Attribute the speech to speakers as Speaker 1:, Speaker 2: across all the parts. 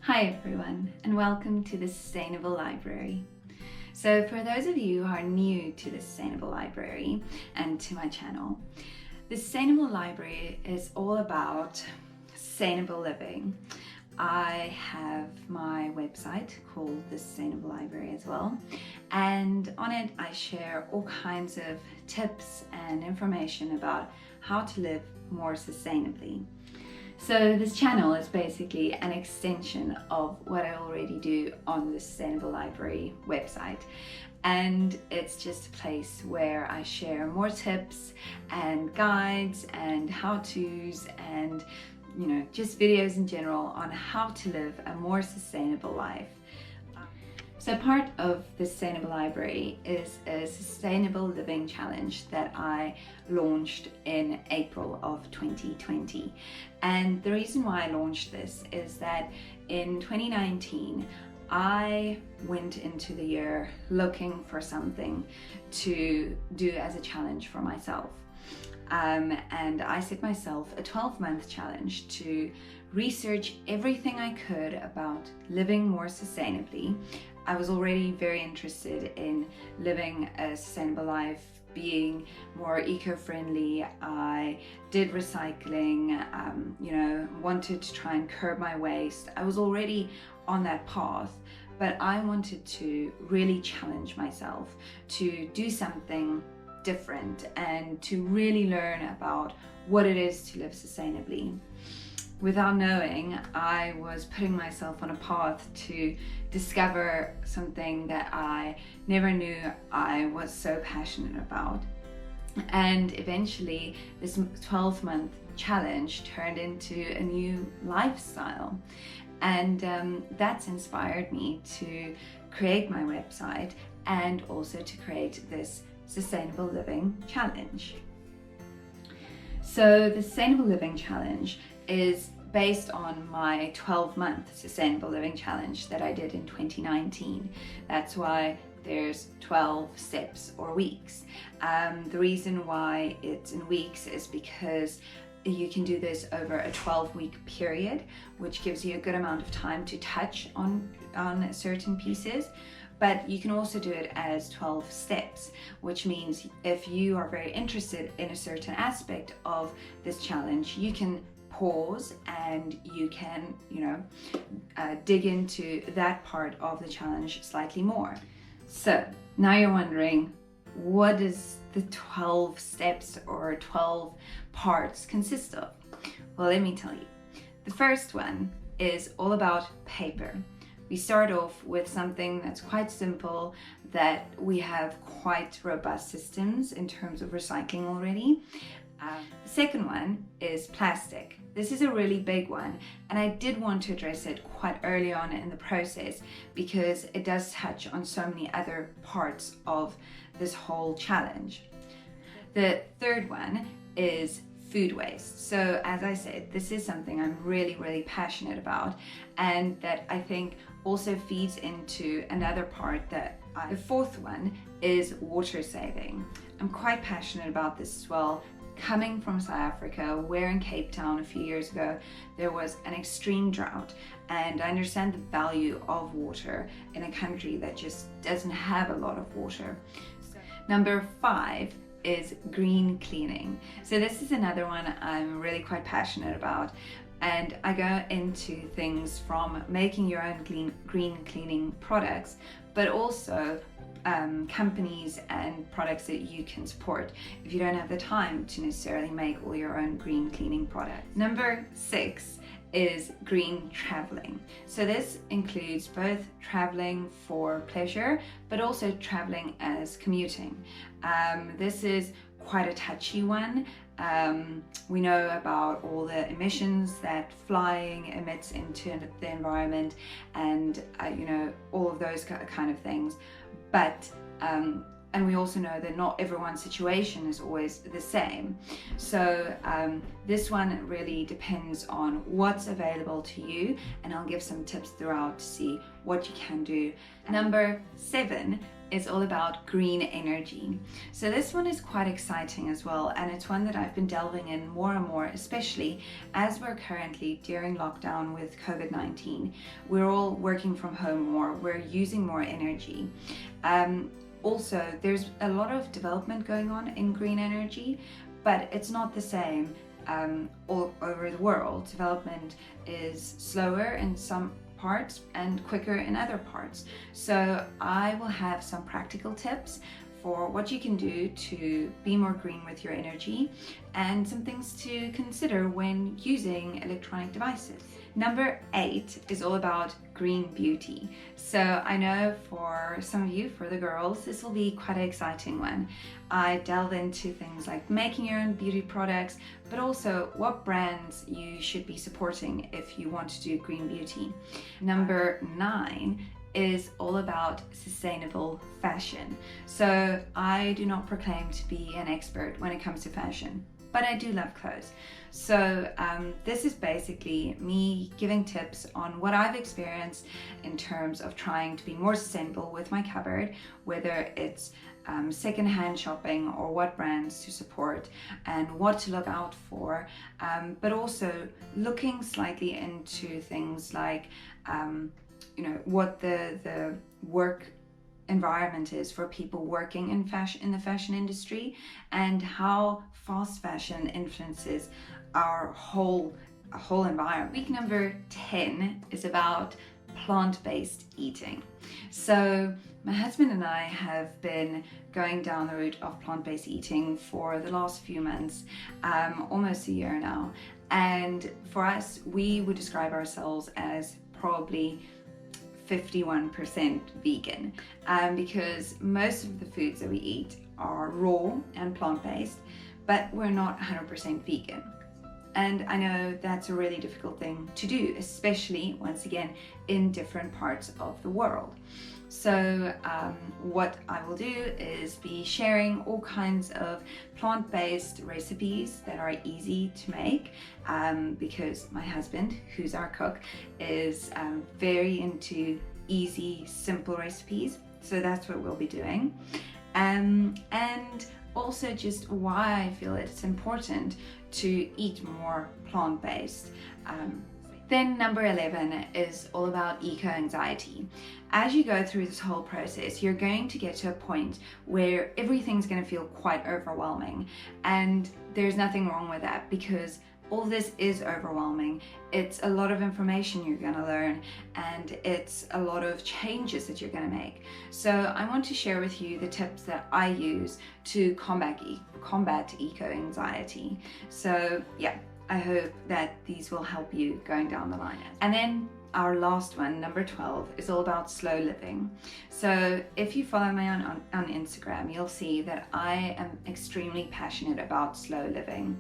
Speaker 1: Hi everyone, and welcome to the Sustainable Library. So for those of you who are new to the Sustainable Library and to my channel, the Sustainable Library is all about sustainable living. I have my website called the Sustainable Library as well, and on it I share all kinds of tips and information about how to live more sustainably. So this channel is basically an extension of what I already do on the Sustainable Library website. And it's just a place where I share more tips and guides and how-tos and just videos in general on how to live a more sustainable life. So part of the Sustainable Library is a Sustainable Living Challenge that I launched in April of 2020. And the reason why I launched this is that in 2019, I went into the year looking for something to do as a challenge for myself. And I set myself a 12-month challenge to research everything I could about living more sustainably. I was already very interested in living a sustainable life, being more eco-friendly. I did recycling, wanted to try and curb my waste. I was already on that path, but I wanted to really challenge myself to do something different and to really learn about what it is to live sustainably. Without knowing, I was putting myself on a path to discover something that I never knew I was so passionate about. And eventually this 12-month challenge turned into a new lifestyle. And that's inspired me to create my website and also to create this Sustainable Living Challenge. So the Sustainable Living Challenge is based on my 12-month Sustainable Living Challenge that I did in 2019. That's why there's 12 steps or weeks. The reason why it's in weeks is because you can do this over a 12-week period, which gives you a good amount of time to touch on certain pieces. But you can also do it as 12 steps, which means if you are very interested in a certain aspect of this challenge, you can pause and you can, dig into that part of the challenge slightly more. So now you're wondering, what does the 12 steps or 12 parts consist of? Well, let me tell you. The first one is all about paper. We start off with something that's quite simple, that we have quite robust systems in terms of recycling already. The second one is plastic. This is a really big one, and I did want to address it quite early on in the process because it does touch on so many other parts of this whole challenge. The third one is food waste. So as I said, this is something I'm really passionate about, and that I think also feeds into another part the fourth one is water saving. I'm quite passionate about this as well. Coming from South Africa, where in Cape Town a few years ago there was an extreme drought, and I understand the value of water in a country that just doesn't have a lot of water. Number 5 is green cleaning. So this is another one I'm really quite passionate about, and I go into things from making your own green cleaning products, but also companies and products that you can support if you don't have the time to necessarily make all your own green cleaning products. Number 6 is green traveling. So this includes both traveling for pleasure, but also traveling as commuting. This is quite a touchy one. We know about all the emissions that flying emits into the environment, and all of those kind of things. But And we also know that not everyone's situation is always the same. So this one really depends on what's available to you, and I'll give some tips throughout to see what you can do. Number 7 is all about green energy. So this one is quite exciting as well, and it's one that I've been delving in more and more, especially as we're currently during lockdown with COVID-19. We're all working from home more, we're using more energy. Also, there's a lot of development going on in green energy, but it's not the same all over the world. Development is slower in some parts and quicker in other parts. So I will have some practical tips for what you can do to be more green with your energy, and some things to consider when using electronic devices. Number 8 is all about green beauty. So I know for some of you, for the girls, this will be quite an exciting one. I delve into things like making your own beauty products, but also what brands you should be supporting if you want to do green beauty. Number 9 is all about sustainable fashion. So I do not proclaim to be an expert when it comes to fashion, but I do love clothes. So this is basically me giving tips on what I've experienced in terms of trying to be more sustainable with my cupboard, whether it's secondhand shopping or what brands to support and what to look out for, but also looking slightly into things like what the work environment is for people working in the fashion industry, and how fast fashion influences our whole environment. Week number 10 is about plant-based eating. So my husband and I have been going down the route of plant-based eating for the last few months, almost a year now. And for us, we would describe ourselves as probably 51% vegan, because most of the foods that we eat are raw and plant-based, but we're not 100% vegan. And I know that's a really difficult thing to do, especially, once again, in different parts of the world. So what I will do is be sharing all kinds of plant-based recipes that are easy to make, because my husband, who's our cook, is very into easy, simple recipes. So that's what we'll be doing. And also just why I feel it's important to eat more plant-based. Then number 11 is all about eco-anxiety. As you go through this whole process, you're going to get to a point where everything's going to feel quite overwhelming, and there's nothing wrong with that, because all this is overwhelming. It's a lot of information you're going to learn, and it's a lot of changes that you're going to make. So I want to share with you the tips that I use to combat eco-anxiety. So yeah, I hope that these will help you going down the line. And then our last one, number 12, is all about slow living. So if you follow me on Instagram, you'll see that I am extremely passionate about slow living.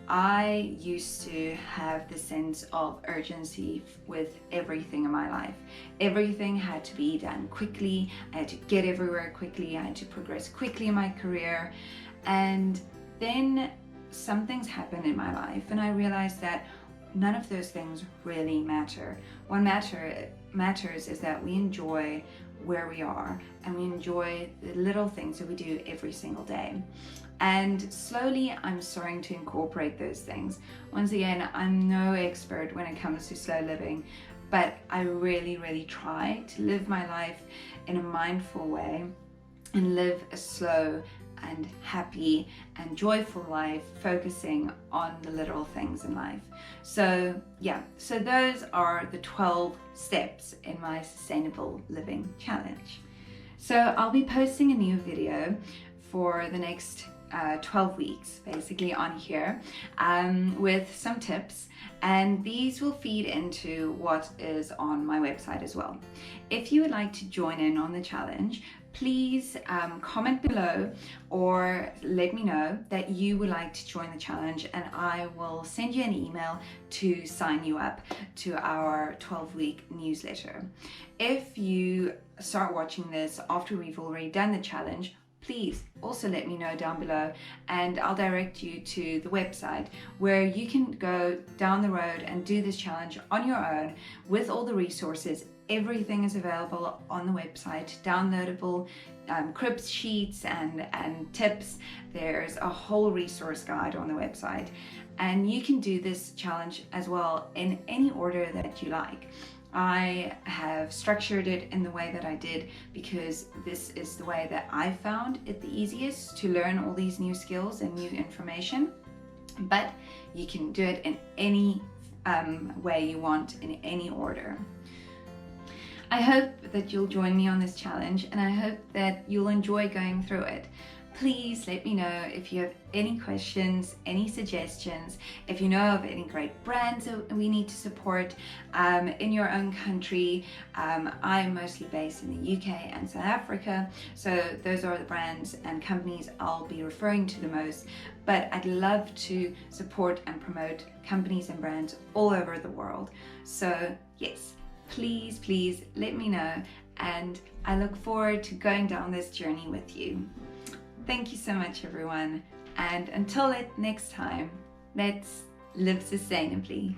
Speaker 1: I used to have the sense of urgency with everything in my life. Everything had to be done quickly. I had to get everywhere quickly. I had to progress quickly in my career. And then some things happened in my life, and I realized that none of those things really matter. What matters is that we enjoy where we are, and we enjoy the little things that we do every single day. And slowly I'm starting to incorporate those things. Once again, I'm no expert when it comes to slow living, but I really try to live my life in a mindful way and live a slow and happy and joyful life, focusing on the little things in life. So yeah, so those are the 12 steps in my sustainable living challenge. So I'll be posting a new video for the next 12 weeks basically on here, with some tips, and these will feed into what is on my website as well. If you would like to join in on the challenge, please comment below or let me know that you would like to join the challenge, and I will send you an email to sign you up to our 12-week newsletter. If you start watching this after we've already done the challenge, please also let me know down below, and I'll direct you to the website where you can go down the road and do this challenge on your own with all the resources. Everything is available on the website, downloadable crib sheets and tips. There's a whole resource guide on the website, and you can do this challenge as well in any order that you like. I have structured it in the way that I did because this is the way that I found it the easiest to learn all these new skills and new information. But you can do it in any way you want, in any order. I hope that you'll join me on this challenge, and I hope that you'll enjoy going through it. Please let me know if you have any questions, any suggestions, if you know of any great brands that we need to support in your own country. I'm mostly based in the UK and South Africa, so those are the brands and companies I'll be referring to the most, but I'd love to support and promote companies and brands all over the world. So yes, please let me know, and I look forward to going down this journey with you. Thank you so much, everyone, and until next time, let's live sustainably.